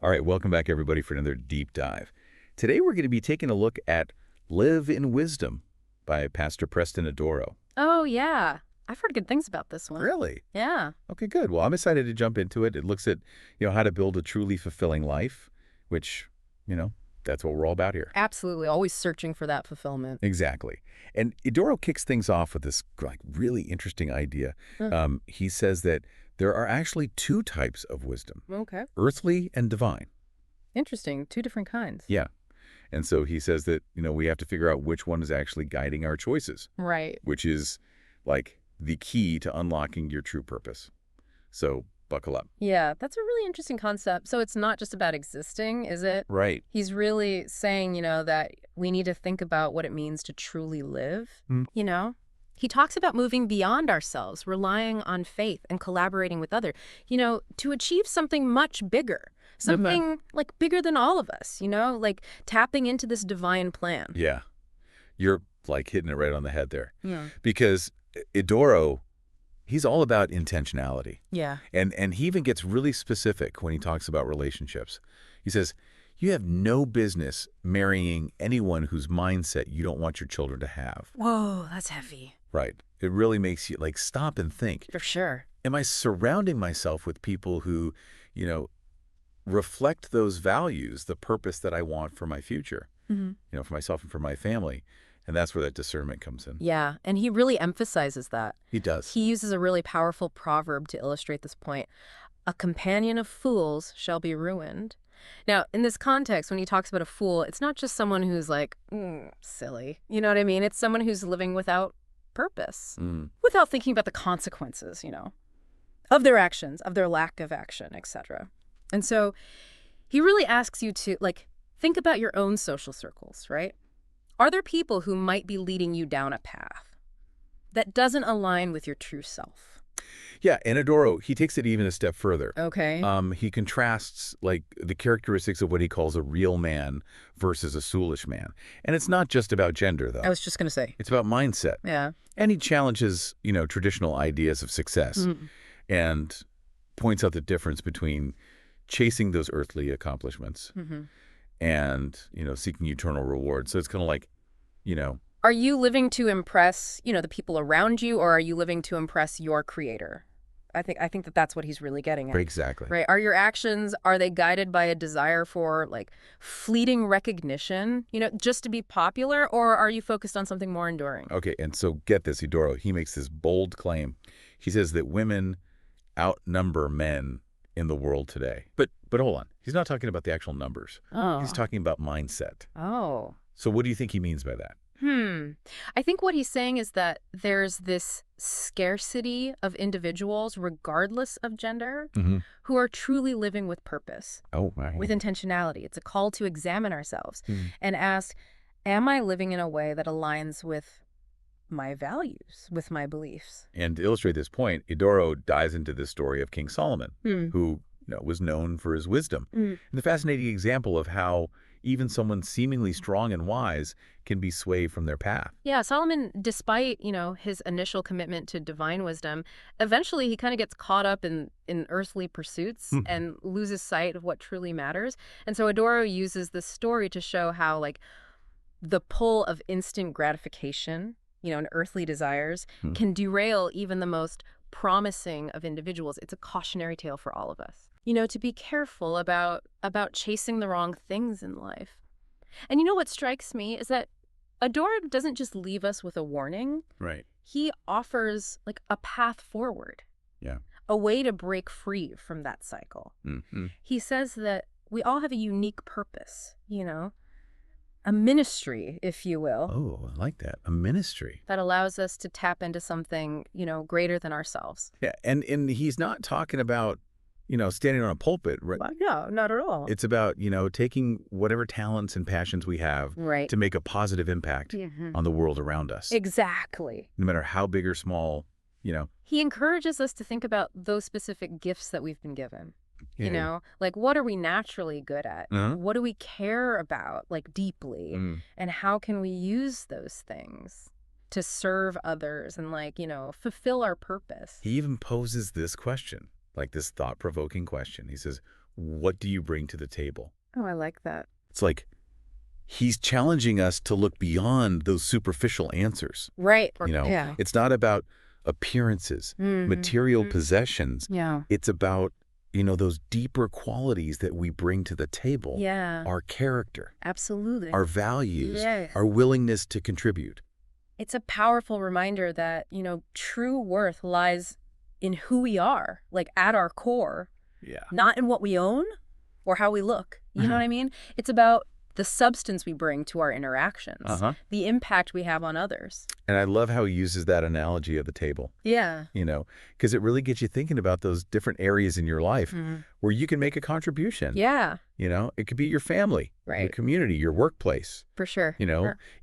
All right, welcome back, everybody, for another deep dive. Today, we're going to be taking a look at Live in Wisdom by Pastor Preston Adoro. Oh, yeah. I've heard good things about this one. Really? Yeah. Okay, good. Well, I'm excited to jump into it. It looks at, how to build a truly fulfilling life, which, that's what we're all about here. Absolutely. Always searching for that fulfillment. Exactly. And Adoro kicks things off with this really interesting idea. He says that there are actually two types of wisdom, Okay. earthly and divine. Interesting. Two different kinds. Yeah. And so he says that, we have to figure out which one is actually guiding our choices, Right. which is the key to unlocking your true purpose. So buckle up. Yeah, that's a really interesting concept. So it's not just about existing, is it? Right. He's really saying, that we need to think about what it means to truly live, He talks about moving beyond ourselves, relying on faith and collaborating with others, to achieve something much bigger, something bigger than all of us, tapping into this divine plan. Yeah. You're hitting it right on the head there. Yeah. Because Adoro, he's all about intentionality. Yeah. And he even gets really specific when he talks about relationships. He says, you have no business marrying anyone whose mindset you don't want your children to have. Whoa, that's heavy. Right. It really makes you stop and think. For sure. Am I surrounding myself with people who, reflect those values, the purpose that I want for my future, for myself and for my family? And that's where that discernment comes in. Yeah, and he really emphasizes that. He does. He uses a really powerful proverb to illustrate this point. A companion of fools shall be ruined. Now, in this context, when he talks about a fool, it's not just someone who's silly. You know what I mean? It's someone who's living without purpose, without thinking about the consequences, of their actions, of their lack of action, etc. And so he really asks you to, think about your own social circles, right? Are there people who might be leading you down a path that doesn't align with your true self? Yeah, and Adoro, he takes it even a step further. Okay. He contrasts the characteristics of what he calls a real man versus a soulish man. And it's not just about gender, though. I was just going to say. It's about mindset. Yeah. And he challenges, traditional ideas of success and points out the difference between chasing those earthly accomplishments and, seeking eternal reward. So it's kind of Are you living to impress, the people around you, or are you living to impress your creator? I think that's what he's really getting at. Exactly. Right. Are your actions, are they guided by a desire for fleeting recognition, just to be popular, or are you focused on something more enduring? Okay, and so get this, Adoro, he makes this bold claim. He says that women outnumber men in the world today. But hold on. He's not talking about the actual numbers. Oh. He's talking about mindset. Oh. So what do you think he means by that? I think what he's saying is that there's this scarcity of individuals, regardless of gender, who are truly living with purpose, with intentionality. It's a call to examine ourselves and ask, am I living in a way that aligns with my values, with my beliefs? And to illustrate this point, Adoro dives into the story of King Solomon, who was known for his wisdom. And the fascinating example of how even someone seemingly strong and wise can be swayed from their path. Yeah, Solomon, despite, his initial commitment to divine wisdom, eventually he kind of gets caught up in earthly pursuits and loses sight of what truly matters. And so Adoro uses this story to show how, the pull of instant gratification, and earthly desires can derail even the most promising of individuals. It's a cautionary tale for all of us, to be careful about chasing the wrong things in life. And what strikes me is that Adoro doesn't just leave us with a warning. Right. He offers a path forward. Yeah. A way to break free from that cycle. He says that we all have a unique purpose, a ministry, if you will. Oh, I like that. A ministry. That allows us to tap into something, greater than ourselves. Yeah, and he's not talking about, standing on a pulpit. Right? No, not at all. It's about, taking whatever talents and passions we have to make a positive impact on the world around us. Exactly. No matter how big or small, He encourages us to think about those specific gifts that we've been given. What are we naturally good at? What do we care about, deeply? And how can we use those things to serve others and, fulfill our purpose? He even poses this question, this thought-provoking question. He says, what do you bring to the table? Oh, I like that. It's like he's challenging us to look beyond those superficial answers. Right. Yeah. It's not about appearances, material possessions. Yeah. It's about, those deeper qualities that we bring to the table. Yeah. Our character, Absolutely. our values, Yes. our willingness to contribute. It's a powerful reminder that, true worth lies in who we are, like at our core, Yeah. not in what we own or how we look. You know what I mean? It's about the substance we bring to our interactions, the impact we have on others. And I love how he uses that analogy of the table, Yeah. because it really gets you thinking about those different areas in your life where you can make a contribution. Yeah, It could be your family, your Right. community, your workplace, for sure.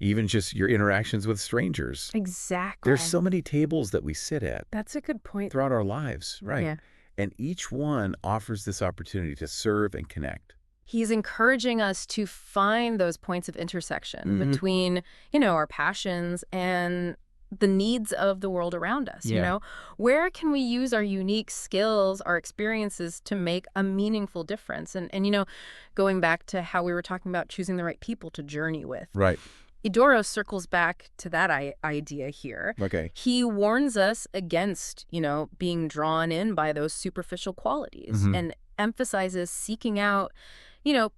even just your interactions with strangers. Exactly. There's so many tables that we sit at That's a good point. throughout our lives, right? Yeah. And each one offers this opportunity to serve and connect. He's encouraging us to find those points of intersection between, our passions and the needs of the world around us. Yeah. Where can we use our unique skills, our experiences to make a meaningful difference? And going back to how we were talking about choosing the right people to journey with. Right. Edoro circles back to that idea here. Okay. He warns us against, being drawn in by those superficial qualities and emphasizes seeking out,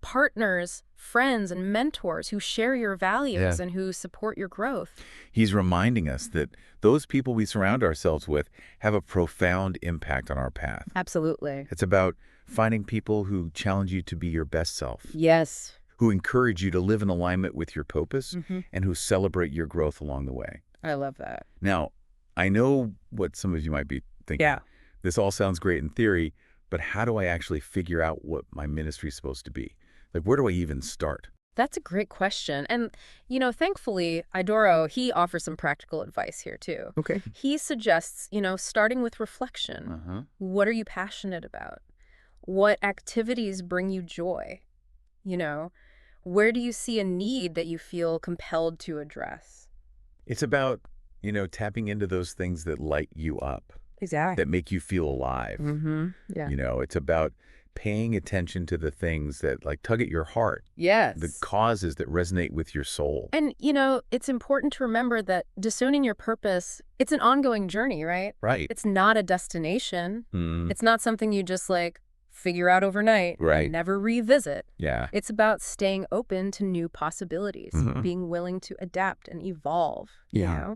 partners, friends, and mentors who share your values and who support your growth. He's reminding us that those people we surround ourselves with have a profound impact on our path. Absolutely. It's about finding people who challenge you to be your best self, Yes. who encourage you to live in alignment with your purpose, and who celebrate your growth along the way. I love that. Now, I know what some of you might be thinking. Yeah. This all sounds great in theory, but how do I actually figure out what my ministry is supposed to be? Like, where do I even start? That's a great question. And, thankfully, Idoro, he offers some practical advice here, too. Okay. He suggests, starting with reflection. What are you passionate about? What activities bring you joy? Where do you see a need that you feel compelled to address? It's about, tapping into those things that light you up, Exactly. that make you feel alive. Yeah. It's about paying attention to the things that tug at your heart, Yes. the causes that resonate with your soul. And, it's important to remember that discerning your purpose, it's an ongoing journey, right? Right. It's not a destination. Mm, It's not something you just figure out overnight, Right. and never revisit. yeah. It's about staying open to new possibilities, being willing to adapt and evolve, Yeah.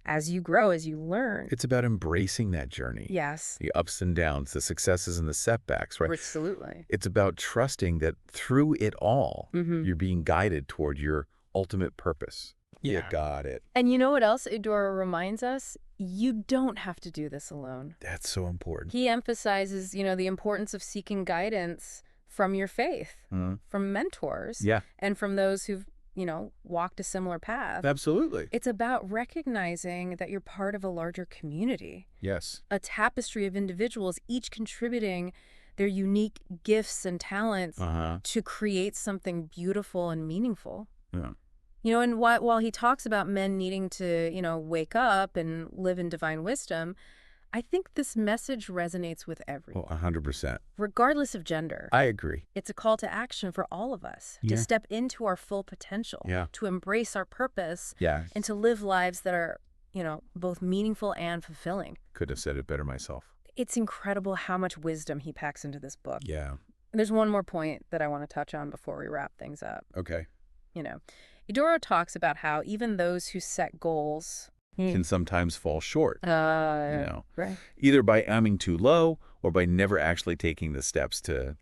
as you grow, as you learn. It's about embracing that journey. Yes, The ups and downs, the successes and the setbacks, right? absolutely. It's about trusting that through it all, Mhm. you're being guided toward your ultimate purpose. Yeah. You got it. And you know what else Idoro reminds us? You don't have to do this alone. That's so important. He emphasizes, the importance of seeking guidance from your faith, from mentors, Yeah, and from those who've, walked a similar path. absolutely. It's about recognizing that you're part of a larger community, Yes. a tapestry of individuals, each contributing their unique gifts and talents to create something beautiful and meaningful. Yeah. And while he talks about men needing to, wake up and live in divine wisdom, I think this message resonates with everyone, 100%. regardless of gender. I agree. It's a call to action for all of us Yeah. to step into our full potential, Yeah. to embrace our purpose, Yeah. and to live lives that are, both meaningful and fulfilling. Couldn't have said it better myself. It's incredible how much wisdom he packs into this book. Yeah. There's one more point that I want to touch on before we wrap things up. Okay. Idoro talks about how even those who set goals Can sometimes fall short, right. either by aiming too low or by never actually taking the steps to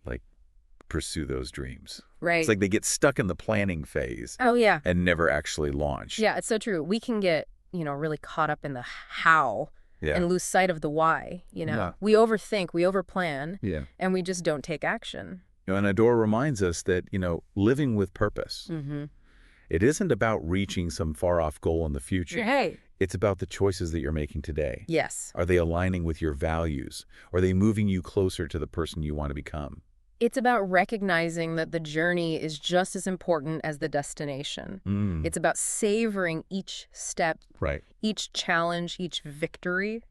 pursue those dreams. Right. It's like they get stuck in the planning phase Oh, yeah. and never actually launch. Yeah, it's so true. We can get, really caught up in the how Yeah. and lose sight of the why, Yeah. We overthink, we overplan, Yeah. and we just don't take action. And Adora reminds us that, living with purpose, Mm-hmm. it isn't about reaching some far-off goal in the future. Hey. It's about the choices that you're making today. Yes. Are they aligning with your values? Are they moving you closer to the person you want to become? It's about recognizing that the journey is just as important as the destination. It's about savoring each step, Right. each challenge, each victory,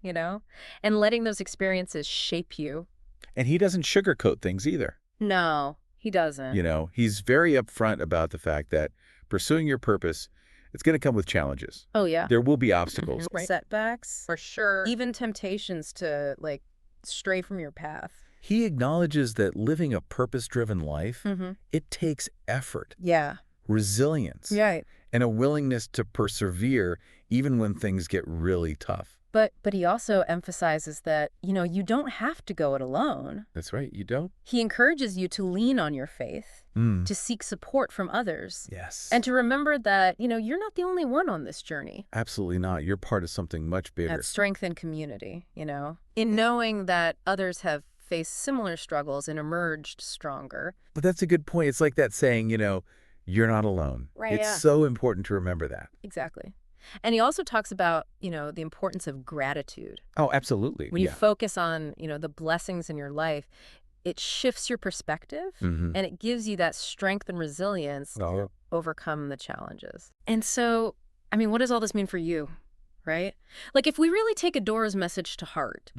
and letting those experiences shape you. And he doesn't sugarcoat things either. No, he doesn't. He's very upfront about the fact that pursuing your purpose, it's going to come with challenges. Oh, yeah. There will be obstacles. Right. Setbacks. For sure. Even temptations to, like, stray from your path. He acknowledges that living a purpose-driven life, it takes effort, Yeah. resilience, Right. and a willingness to persevere even when things get really tough. But he also emphasizes that, you don't have to go it alone. That's right, you don't? He encourages you to lean on your faith, Mm. to seek support from others, Yes. and to remember that, you're not the only one on this journey. Absolutely not. You're part of something much bigger. That strength and community, in knowing that others have faced similar struggles and emerged stronger. But that's a good point. It's like that saying, you're not alone. Right, It's yeah. so important to remember that. Exactly. And he also talks about, the importance of gratitude. Oh, absolutely. When you focus on, the blessings in your life, it shifts your perspective and it gives you that strength and resilience to overcome the challenges. And so, what does all this mean for you, right? Like, if we really take Adora's message to heart,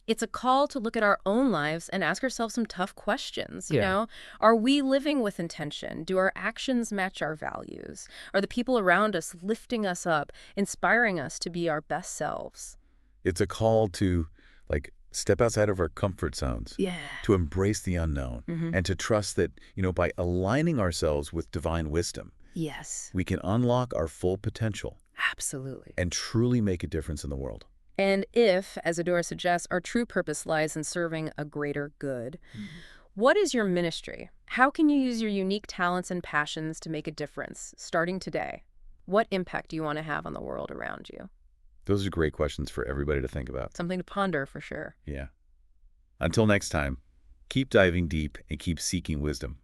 it's a call to look at our own lives and ask ourselves some tough questions, you know? Are we living with intention? Do our actions match our values? Are the people around us lifting us up, inspiring us to be our best selves? It's a call to, step outside of our comfort zones. Yeah. To embrace the unknown and to trust that, by aligning ourselves with divine wisdom, Yes. we can unlock our full potential Absolutely. and truly make a difference in the world. And if, as Adora suggests, our true purpose lies in serving a greater good, what is your ministry? How can you use your unique talents and passions to make a difference, starting today? What impact do you want to have on the world around you? Those are great questions for everybody to think about. Something to ponder, for sure. Yeah. Until next time, keep diving deep and keep seeking wisdom.